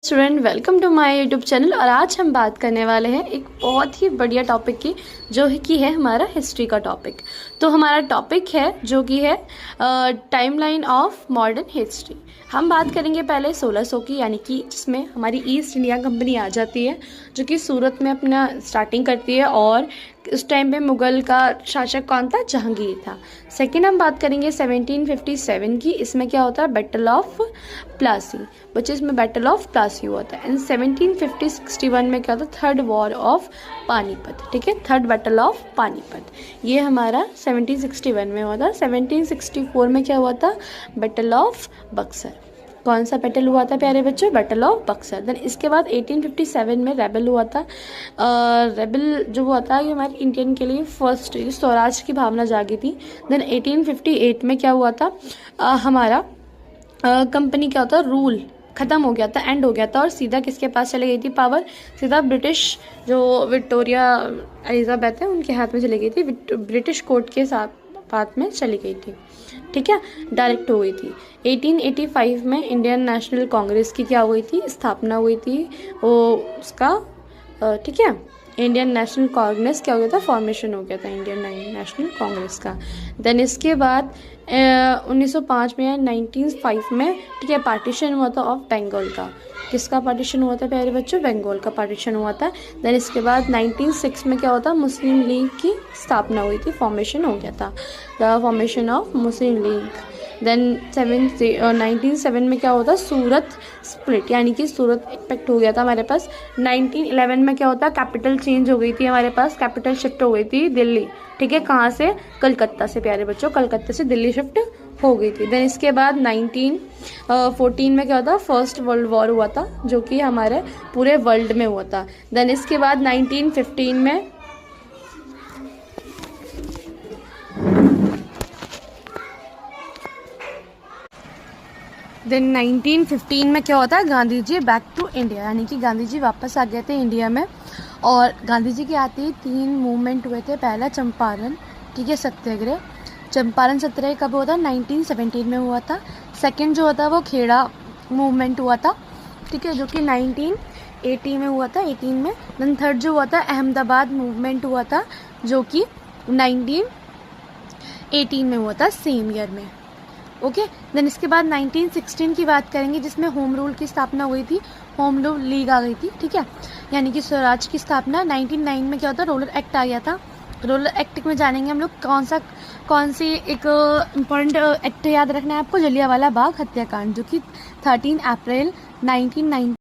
Student, welcome to my YouTube channel. और आज हम बात करने वाले हैं एक बहुत ही बढ़िया टॉपिक की, जो है हमारा हिस्ट्री का टॉपिक। तो हमारा टॉपिक है जो कि है टाइमलाइन ऑफ मॉडर्न हिस्ट्री। हम बात करेंगे पहले 1600 की, यानी कि जिसमें हमारी ईस्ट इंडिया कंपनी आ जाती है, जो कि सूरत में अपना स्टार्टिंग करती है। और उस टाइम पे मुग़ल का शासक कौन था? जहांगीर था। सेकंड हम बात करेंगे 1757 की। इसमें क्या होता है? बैटल ऑफ प्लासी, बच्चे इसमें बैटल ऑफ प्लासी हुआ था। एंड 1761 में क्या होता? Third war of Panipat. ठीक है, थर्ड बैटल ऑफ पानीपत, ये हमारा 1761 में हुआ था। 1764 में क्या हुआ था? Battle of Buxar. कौन सा बैटल हुआ था प्यारे बच्चों? Battle of Buxar. देन इसके बाद 1857 में रेबल हुआ था। रेबल जो हुआ था, ये हमारे इंडियन के लिए फर्स्ट स्वराज की भावना जागी थी। देन 1858 में क्या हुआ था? हमारा कंपनी क्या होता है? रूल ख़त्म हो गया था, एंड हो गया था। और सीधा किसके पास चली गई थी पावर? सीधा ब्रिटिश, जो विक्टोरिया एलिजाबेथ है, उनके हाथ में चली गई थी। ब्रिटिश कोर्ट के हाथ में चली गई थी। ठीक है, डायरेक्ट हो गई थी। 1885 में इंडियन नेशनल कांग्रेस की क्या हुई थी? स्थापना हुई थी। वो उसका ठीक है, इंडियन नेशनल कांग्रेस क्या हो गया था? फॉर्मेशन हो गया था इंडियन नेशनल कांग्रेस का। देन इसके बाद 1905 में या 1905 में, ठीक है, पार्टीशन हुआ था ऑफ बंगाल का। किसका पार्टीशन हुआ था प्यारे बच्चों? बंगाल का पार्टीशन हुआ था। देन इसके बाद 1906 में क्या होता? मुस्लिम लीग की स्थापना हुई थी, फॉर्मेशन हो गया था, the formation of Muslim League. Then 1907 में क्या होता? सूरत स्प्लिट, यानी कि सूरत इफेक्ट हो गया था हमारे पास। 1911 में क्या होता? कैपिटल चेंज हो गई थी हमारे पास, कैपिटल शिफ्ट हो गई थी दिल्ली। ठीक है, कहाँ से? कलकत्ता से प्यारे बच्चों, कलकत्ता से दिल्ली शिफ्ट हो गई थी। देन इसके बाद 1914 में क्या होता? फर्स्ट वर्ल्ड वॉर हुआ था, जो कि हमारे पूरे वर्ल्ड में हुआ था। देन इसके बाद 1915 में देन 1915 में क्या होता है? Gandhi ji back to India, यानी कि गांधी जी वापस आ गए थे इंडिया में। और गांधी जी के आते ही 3 मूवमेंट हुए थे। पहला चंपारण, ठीक है, सत्याग्रह। चंपारण सत्याग्रह कब हुआ था? 1917 में हुआ था। सेकंड जो होता है वो खेड़ा मूवमेंट हुआ था, ठीक है, जो कि 1980 में हुआ था, 18 में। देन थर्ड जो हुआ था अहमदाबाद मूवमेंट हुआ था, जो कि 1918 में हुआ था, सेम ईयर में। ओके, देन इसके बाद 1916 की बात करेंगे, जिसमें होम रूल की स्थापना हुई थी, होम रूल लीग आ गई थी। ठीक है, यानी कि स्वराज की स्थापना। 1909 में क्या होता? रूरल एक्ट आ गया था। रूरल एक्ट में जानेंगे हम लोग कौन सी एक इम्पॉर्टेंट एक्ट याद रखना है आपको? जलियांवाला बाग हत्याकांड, जो कि 13 अप्रैल 1990